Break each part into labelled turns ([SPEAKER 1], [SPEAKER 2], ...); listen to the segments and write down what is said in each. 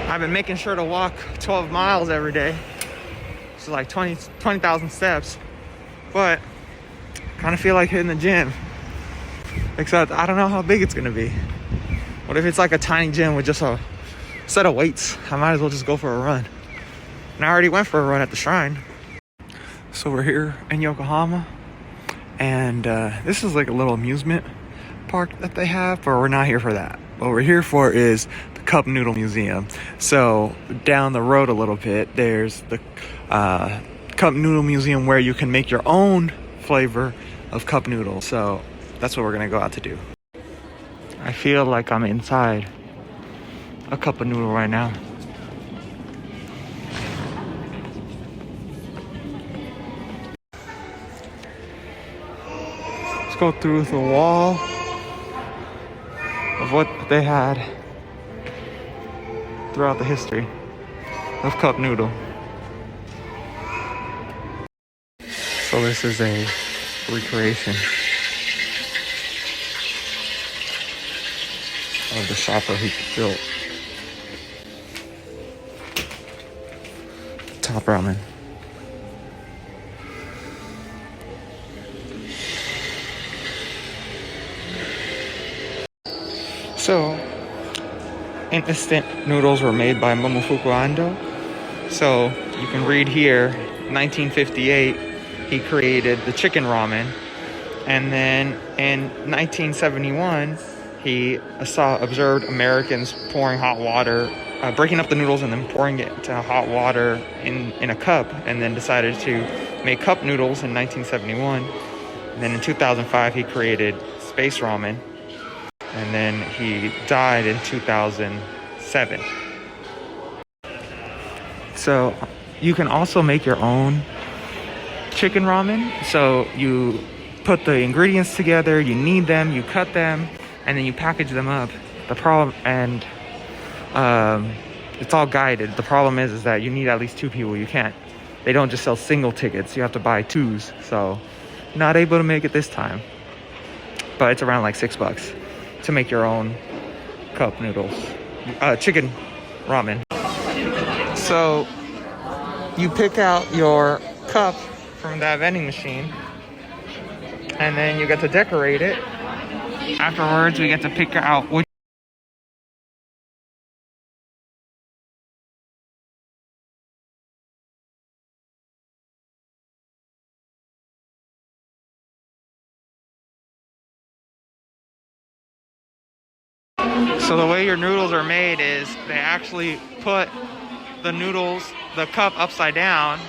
[SPEAKER 1] I've been making sure to walk 12 miles every day. So like 20,000 steps. But kind of feel like hitting the gym. Except I don't know how big it's gonna be. What if it's like a tiny gym with just a set of weights? I might as well just go for a run. And I already went for a run at the shrine. So we're here in Yokohama. And this is like a little amusement park that they have, but we're not here for that. What we're here for is the Cup Noodle Museum. So down the road a little bit, there's the Cup Noodle Museum where you can make your own flavor of cup noodles. So that's what we're gonna go out to do. I feel like I'm inside a cup of noodle right now. Let's go through the wall of what they had throughout the history of cup noodle. So this is a recreation of the shopper who built Top Ramen. So, instant noodles were made by Momofuku Ando. So, you can read here, 1958, he created the chicken ramen. And then in 1971, he observed Americans pouring hot water, breaking up the noodles and then pouring it into hot water in a cup, and then decided to make cup noodles in 1971. And then in 2005, he created space ramen. And then he died in 2007. So you can also make your own chicken ramen. So you put the ingredients together, you knead them, you cut them, and then you package them up. The problem, and it's all guided. The problem is that you need at least 2 people. They don't just sell single tickets. You have to buy 2s. So not able to make it this time. But it's around like $6 to make your own cup noodles, chicken ramen. So you pick out your cup from that vending machine, and then you get to decorate it. Afterwards, we get to pick out which So the way your noodles are made is they actually put the noodles, the cup upside down,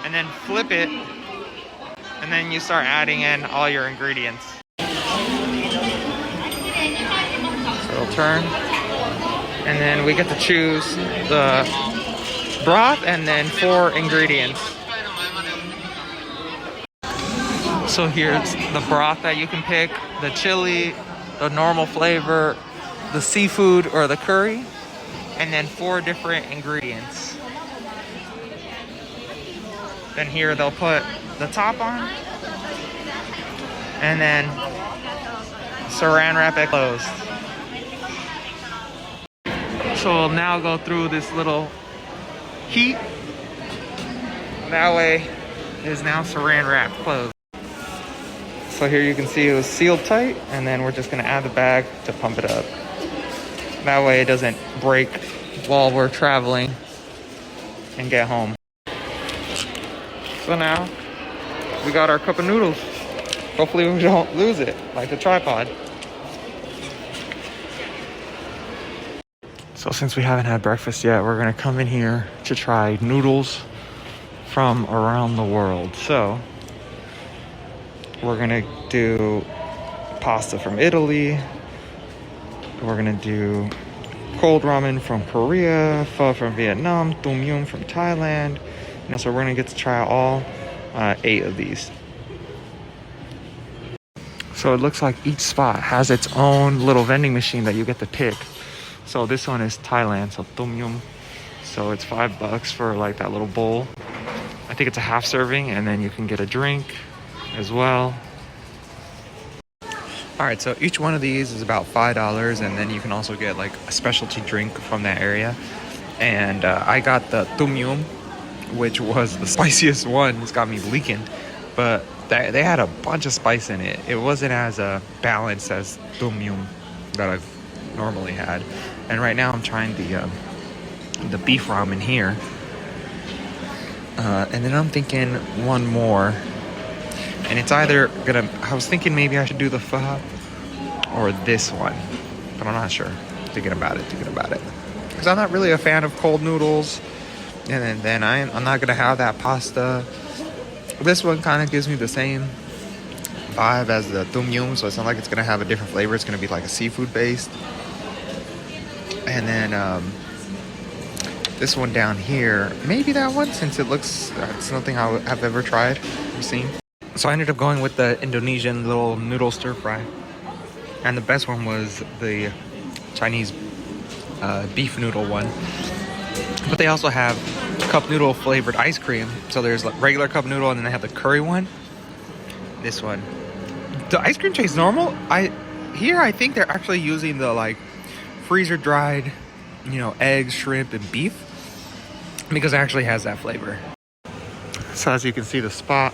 [SPEAKER 1] and then flip it, and then you start adding in all your ingredients. So it'll turn, and then we get to choose the broth and then 4 ingredients. So here's the broth that you can pick, the chili, the normal flavor, the seafood or the curry, and then 4 different ingredients. Then here they'll put the top on, and then saran wrap it closed. So we'll now go through this little heat. That way it is now saran wrap closed. So here you can see it was sealed tight, and then we're just gonna add the bag to pump it up. That way it doesn't break while we're traveling and get home. So now we got our cup of noodles. Hopefully we don't lose it like the tripod. So since we haven't had breakfast yet, we're gonna come in here to try noodles from around the world. So we're gonna do pasta from Italy. We're gonna do cold ramen from Korea, pho from Vietnam, tom yum from Thailand. And so we're gonna get to try all 8 of these. So it looks like each spot has its own little vending machine that you get to pick. So this one is Thailand, so tom yum. So it's $5 for like that little bowl. I think it's a half serving, and then you can get a drink as well. All right, so each one of these is about $5, and then you can also get like a specialty drink from that area. And I got the Tum Yum, which was the spiciest one. It's got me leaking, but they had a bunch of spice in it. It wasn't as balanced as Tum Yum that I've normally had. And right now I'm trying the beef ramen here. And then I'm thinking one more. And it's either I was thinking maybe I should do the pho or this one. But I'm not sure. Thinking about it. Because I'm not really a fan of cold noodles. And then I'm not going to have that pasta. This one kind of gives me the same vibe as the Tum Yum. So it's not like it's going to have a different flavor. It's going to be like a seafood based. And then this one down here. Maybe that one, since it looks... it's nothing I've ever tried or seen. So I ended up going with the Indonesian little noodle stir fry. And the best one was the Chinese beef noodle one. But they also have cup noodle flavored ice cream. So there's like regular cup noodle, and then they have the curry one. This one. The ice cream tastes normal. I think they're actually using the like freezer dried, eggs, shrimp, and beef. Because it actually has that flavor. So as you can see, the spot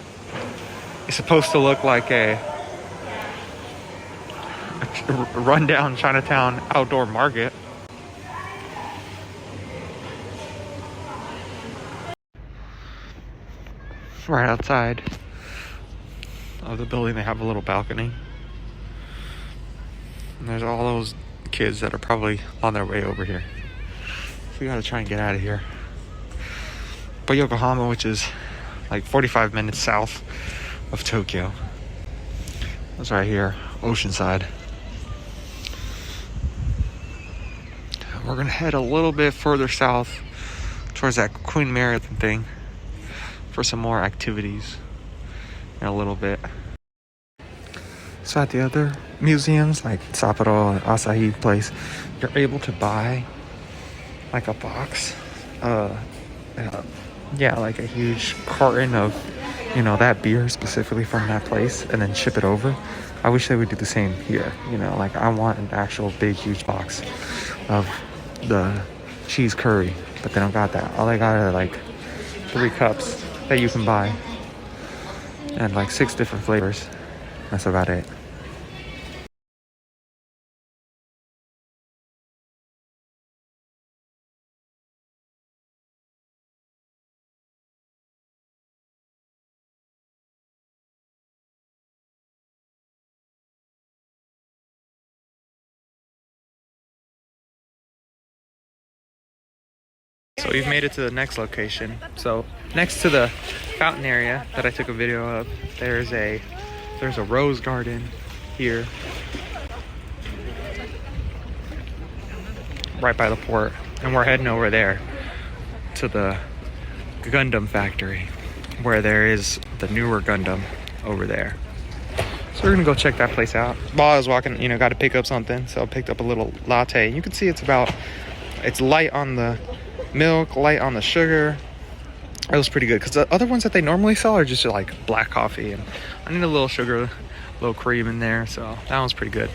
[SPEAKER 1] is supposed to look like a rundown Chinatown outdoor market. Right outside of the building, they have a little balcony. And there's all those kids that are probably on their way over here. So we gotta try and get out of here. But Yokohama, which is like 45 minutes south of Tokyo, that's right here, Oceanside. We're gonna head a little bit further south towards that Queen Marathon thing for some more activities in a little bit. So at the other museums like Sapporo and Asahi Place, you're able to buy like a box, like a huge carton of that beer specifically from that place, and then ship it over. I wish they would do the same here. Like I want an actual big huge box of the cheese curry, but they don't got that. All they got are like 3 cups that you can buy and like 6 different flavors. That's about it. So we've made it to the next location. So next to the fountain area that I took a video of, there's a rose garden here, right by the port, and we're heading over there to the Gundam factory, where there is the newer Gundam over there. So we're gonna go check that place out. While I was walking, got to pick up something, so I picked up a little latte. You can see it's light on the milk, light on the sugar. It was pretty good, because the other ones that they normally sell are just like black coffee, and I need a little sugar, a little cream in there, so that one's pretty good.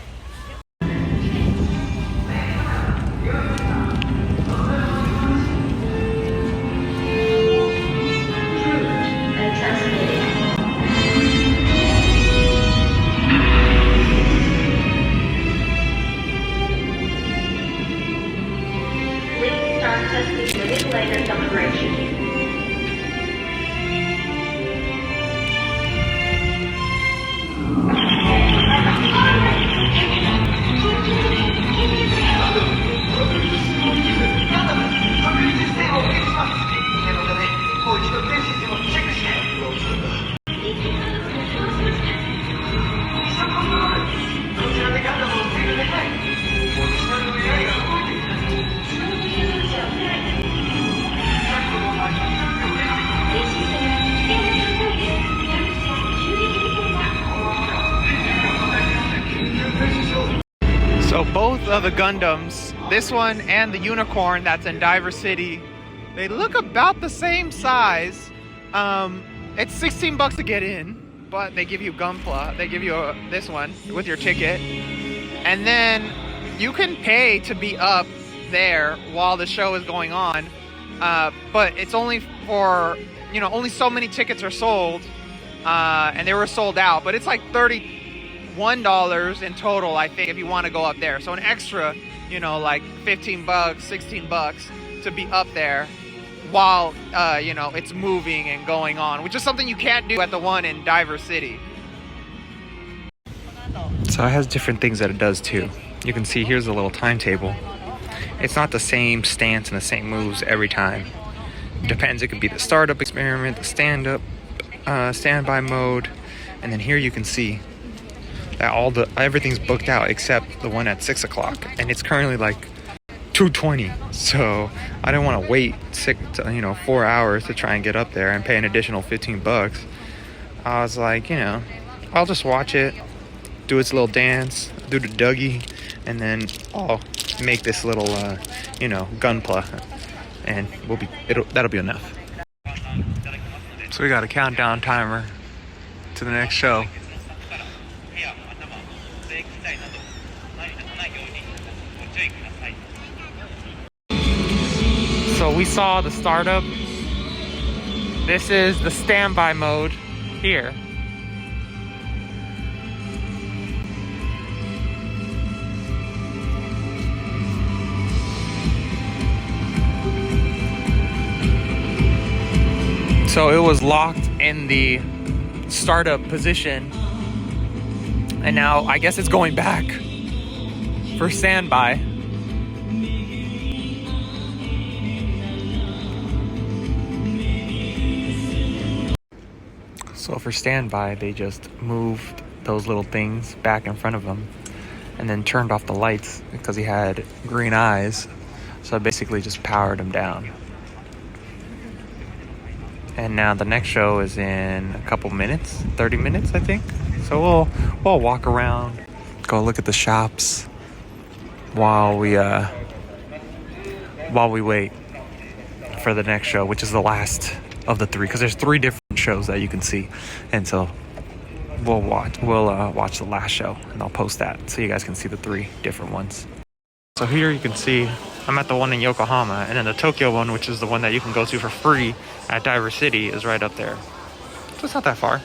[SPEAKER 1] So both of the Gundams, this one and the Unicorn that's in Diver City, they look about the same size. It's $16 to get in. but they give you Gunpla. They give you this one with your ticket. And then you can pay to be up there while the show is going on. But it's only for, you know, only so many tickets are sold. And they were sold out. But it's like $31 in total, I think, if you want to go up there. So an extra, you know, like 15 bucks, 16 bucks to be up there while, you know, it's moving and going on, which is something you can't do at the one in Diver City. So it has different things that it does too. You can see here's a little timetable. It's not the same stance and the same moves every time. Depends. It could be the startup experiment, the stand-up, standby mode, and then here you can see that everything's booked out except the one at 6 o'clock, and it's currently like 2:20. So I didn't want to wait 4 hours to try and get up there and pay an additional 15 bucks. I was like, you know, I'll just watch it, do its little dance, do the Dougie, and then I'll make this little, you know, Gunpla, and that'll be enough. So we got a countdown timer to the next show. So we saw the startup. This is the standby mode here. So it was locked in the startup position, and now I guess it's going back for standby. So for standby, they just moved those little things back in front of him and then turned off the lights because he had green eyes. So I basically just powered him down. And now the next show is in a couple minutes, 30 minutes, I think. So we'll walk around, go look at the shops while we wait for the next show, which is the last of the three, because there's 3 different shows that you can see, and so we'll watch the last show, and I'll post that so you guys can see the 3 different ones. So here you can see I'm at the one in Yokohama, and then the Tokyo one, which is the one that you can go to for free at Diver City, is right up there. So it's not that far.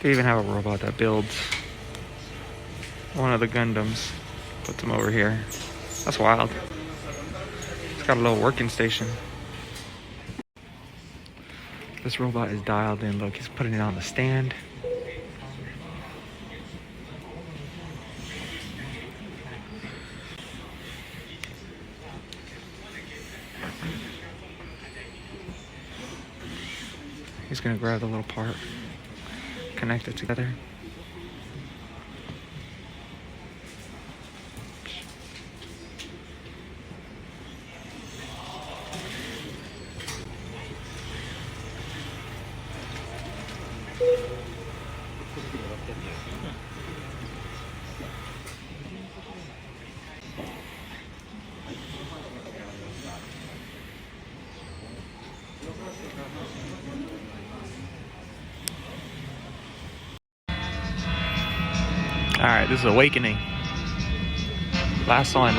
[SPEAKER 1] They even have a robot that builds one of the Gundams, puts them over here. That's wild. It's got a little working station. This robot is dialed in. Look, he's putting it on the stand. He's gonna grab the little part, connect it together. Alright, this is Awakening. Last one.
[SPEAKER 2] Mission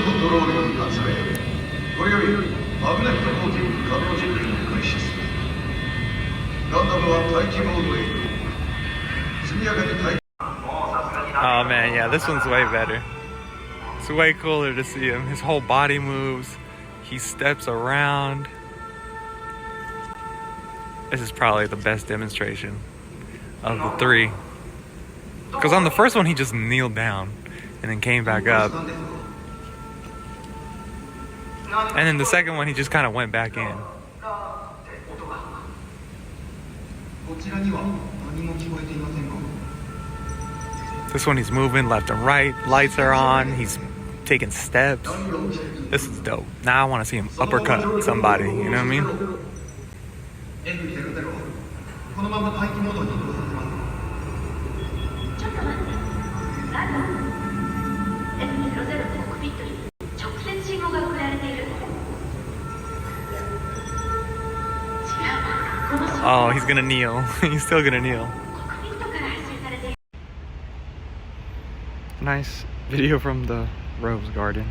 [SPEAKER 2] control より発令。これよりマグネットコーティング可能実験を開始する。ガンダムは待機モードへ移動。速やかに待機。
[SPEAKER 1] Oh man, yeah, this one's way better. It's way cooler to see him. His whole body moves. He steps around. This is probably the best demonstration of the 3. Because on the first one, he just kneeled down and then came back up. And then the second one, he just kind of went back in. This one, he's moving left and right. Lights are on. He's taking steps. This is dope. Now I want to see him uppercut somebody. You know what I mean?
[SPEAKER 2] このまま待機モードに移動させます。ちょっと待って。なんだ F00 コックピットに直接信号が送られている。違う。この信号
[SPEAKER 1] Oh, he's gonna kneel. He's still gonna kneel.
[SPEAKER 2] コックピットから発信されている。
[SPEAKER 1] Nice video from the Rose Garden.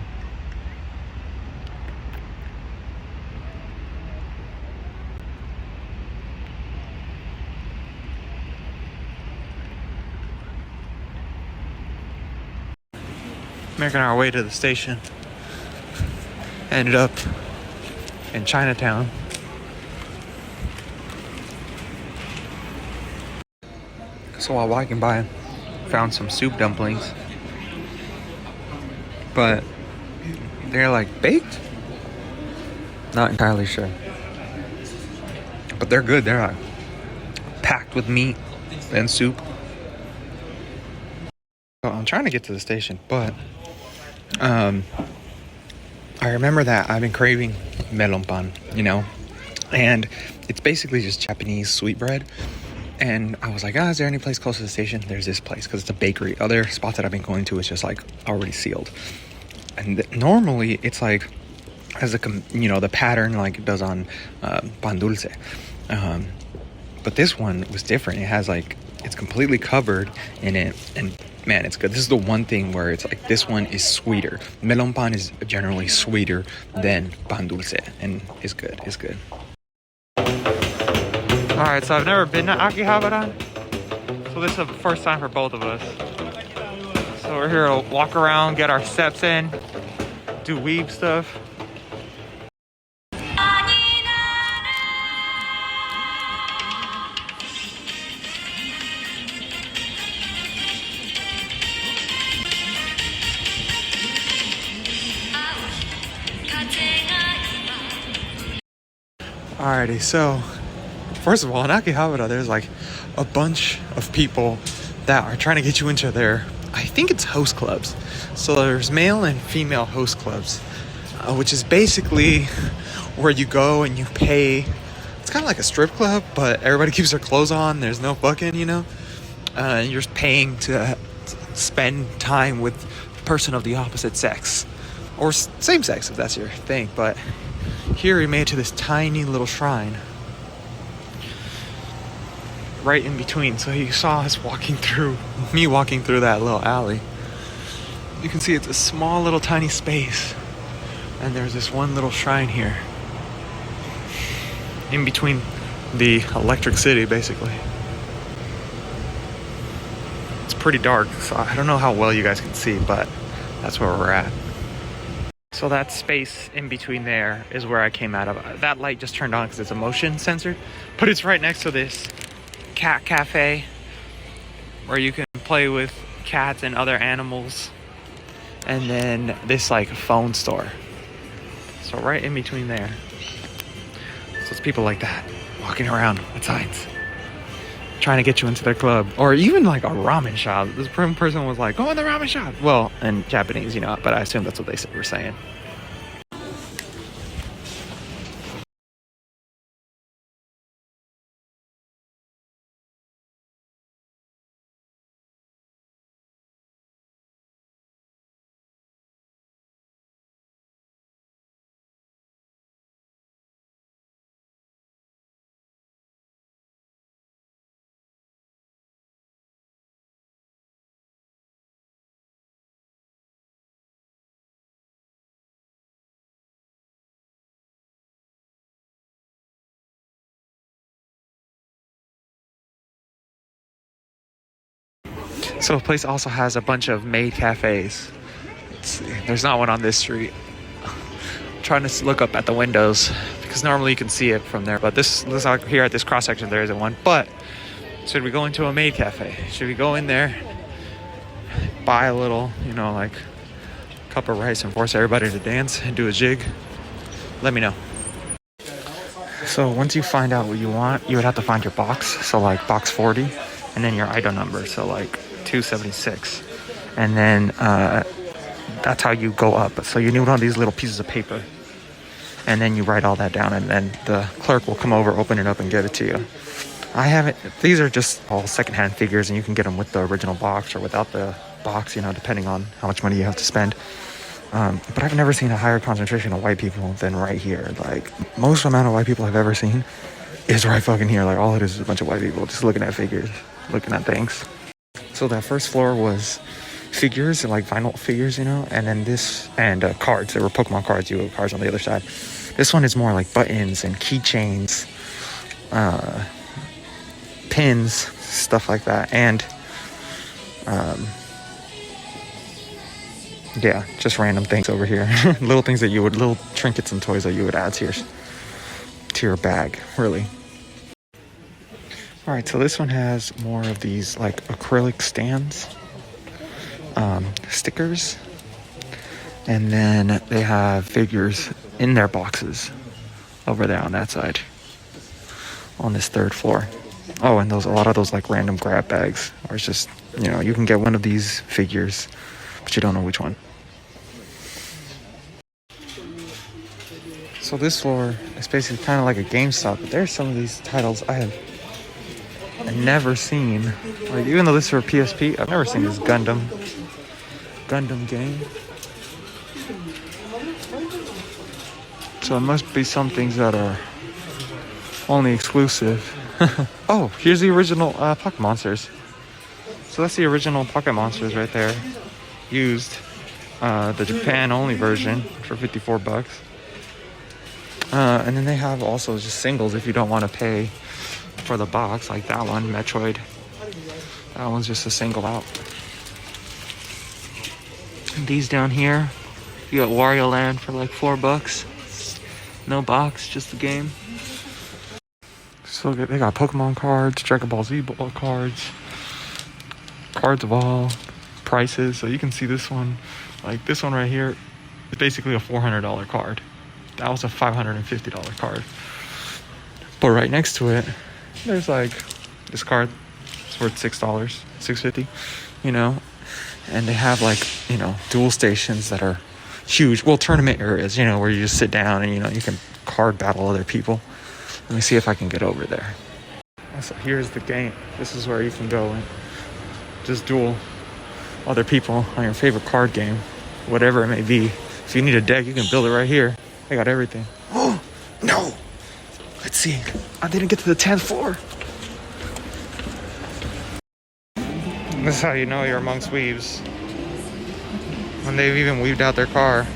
[SPEAKER 1] Making our way to the station. Ended up in Chinatown. So while walking by, found some soup dumplings. But they're like baked? Not entirely sure. But they're good. They're like packed with meat and soup. So I'm trying to get to the station, but I remember that I've been craving melon pan, you know, and it's basically just Japanese sweetbread. And I was like, is there any place close to the station? There's this place because it's a bakery. Other spots that I've been going to is just like already sealed. And normally it's like has the pattern like it does on pan dulce. But this one was different. It has like it's completely covered in it, and man, it's good. This is the one thing where it's like this one is sweeter. Melon pan is generally sweeter than pan dulce, and it's good. It's good. All right, so I've never been to Akihabara, so this is the first time for both of us. So we're here to walk around, get our steps in, do weeb stuff. Alrighty, so first of all, in Akihabara, there's like a bunch of people that are trying to get you into their, I think it's host clubs. So there's male and female host clubs, which is basically where you go and you pay. It's kind of like a strip club, but everybody keeps their clothes on. There's no fucking, you know. You're just paying to spend time with the person of the opposite sex, or same sex if that's your thing. But here we made it to this tiny little shrine right in between. So you saw us walking through that little alley. You can see it's a small little tiny space, and there's this one little shrine here in between the Electric City, basically. It's pretty dark, so I don't know how well you guys can see, but that's where we're at. So that space in between there is where I came out of. That light just turned on because it's a motion sensor, but it's right next to this cat cafe where you can play with cats and other animals, and then this like phone store. So right in between there. So it's people like that walking around with signs trying to get you into their club, or even like a ramen shop. This person was like, go in the ramen shop. Well, in Japanese, you know, but I assume that's what they were saying. So the place also has a bunch of maid cafes. There's not one on this street. I'm trying to look up at the windows because normally you can see it from there, but this out here at this cross section there isn't one. But should we go into a maid cafe? Should we go in there, buy a little, you know, like cup of rice and force everybody to dance and do a jig? Let me know. So once you find out what you want, you would have to find your box. So like box 40, and then your item number. So like 276, and then that's how you go up. So you need one of these little pieces of paper, and then you write all that down, and then the clerk will come over, open it up, and give it to you. I haven't. These are just all secondhand figures, and you can get them with the original box or without the box, you know, depending on how much money you have to spend. But I've never seen a higher concentration of white people than right here. Like, most amount of white people I've ever seen is right fucking here. Like, all it is a bunch of white people just looking at figures, looking at things. So that first floor was figures, like vinyl figures, you know, and then this, and cards. There were Pokemon cards, Yu-Gi-Oh cards on the other side. This one is more like buttons and keychains, pins, stuff like that, and yeah, just random things over here. Little things that you would, little trinkets and toys that you would add to your bag, really. All right, so this one has more of these like acrylic stands, stickers, and then they have figures in their boxes over there on that side, on this third floor. Oh, and a lot of those like random grab bags, or it's just, you know, you can get one of these figures, but you don't know which one. So this floor is basically kind of like a GameStop, but there's some of these titles I have never seen. Like, even though this is for PSP, I've never seen this Gundam game. So it must be some things that are only exclusive. Oh, here's the original Pocket Monsters. So that's the original Pocket Monsters right there. Used the Japan only version for $54. And then they have also just singles if you don't want to pay for the box, like that one, Metroid. That one's just a single out. And these down here, you got Wario Land for like $4. No box, just the game. So they got Pokemon cards, Dragon Ball Z cards, cards of all prices. So you can see this one, like this one right here, is basically a $400 card. That was a $550 card. But right next to it, there's like this card. It's worth $6, $6.50, you know. And they have like, you know, dual stations that are huge. Well, tournament areas, you know, where you just sit down and, you know, you can card battle other people. Let me see if I can get over there. So here's the game. This is where you can go and just duel other people on your favorite card game, whatever it may be. If you need a deck, you can build it right here. They got everything. Oh, no. Let's see. I didn't get to the 10th floor. This is how you know you're amongst weaves. When they've even weaved out their car.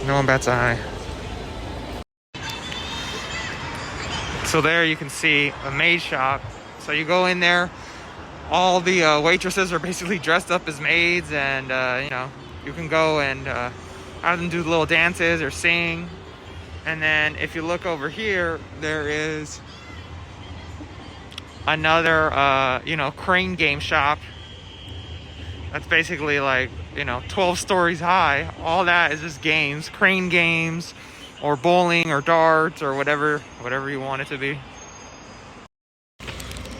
[SPEAKER 1] No one bats an eye. So there you can see a maid shop. So you go in there, all the waitresses are basically dressed up as maids, and you know, you can go and have them do little dances or sing. And then if you look over here, there is another you know, crane game shop. That's basically like, you know, 12 stories high. All that is just games, crane games, or bowling, or darts, or whatever you want it to be.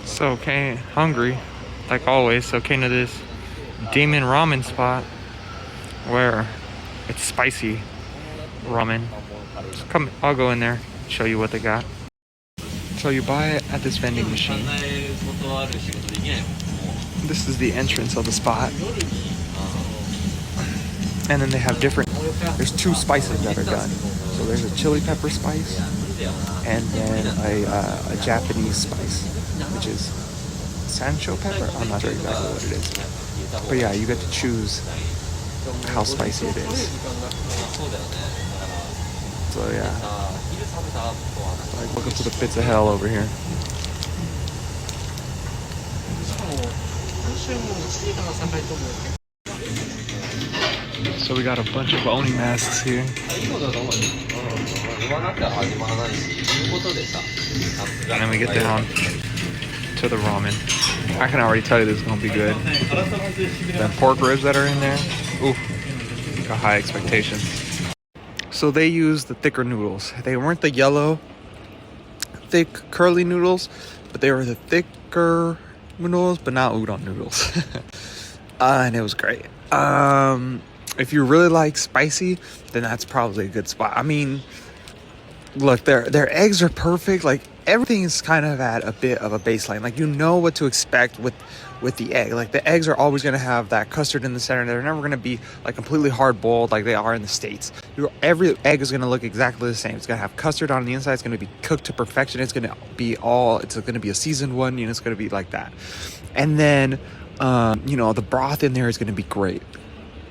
[SPEAKER 1] So hungry, like always. So came to this demon ramen spot where it's spicy ramen. So come, I'll go in there, show you what they got. So you buy it at this vending machine. This is the entrance of the spot. And then they have there's two spices that are done. So there's a chili pepper spice and then a Japanese spice, which is Sancho pepper. I'm not sure exactly what it is. But yeah, you get to choose how spicy it is. So yeah, like welcome to the pits of hell over here. So we got a bunch of Oni masks here. And then we get down to the ramen. I can already tell you this is gonna be good. The pork ribs that are in there, ooh, got high expectations. So they used the thicker noodles. They weren't the yellow, thick, curly noodles, but they were the thicker noodles, but not udon noodles. And it was great. If you really like spicy, then that's probably a good spot. I mean, look, their eggs are perfect. Like, everything is kind of at a bit of a baseline. Like, you know what to expect with the egg. Like, the eggs are always going to have that custard in the center. They're never going to be like completely hard boiled like they are in the States. Every egg is going to look exactly the same. It's going to have custard on the inside. It's going to be cooked to perfection. It's going to be a seasoned one. You know, it's going to be like that. And then the broth in there is going to be great.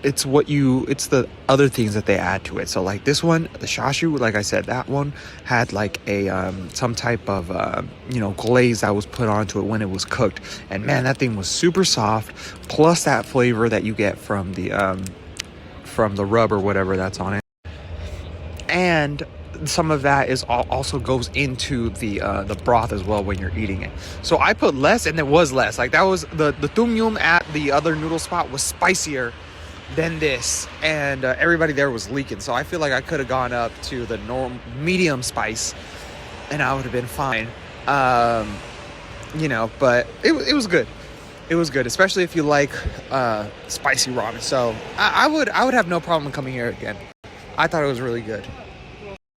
[SPEAKER 1] It's the other things that they add to it. So like this one, the chashu, like I said, that one had like a some type of glaze that was put onto it when it was cooked, and man, that thing was super soft, plus that flavor that you get from the rub or whatever that's on it. And some of that also goes into the broth as well when you're eating it. So I put less, and it was less. Like, that was the tom yum at the other noodle spot was spicier than this, and everybody there was leaking. So I feel like I could have gone up to the medium spice, and I would have been fine. But it was good. It was good, especially if you like spicy ramen. So I would have no problem coming here again. I thought it was really good.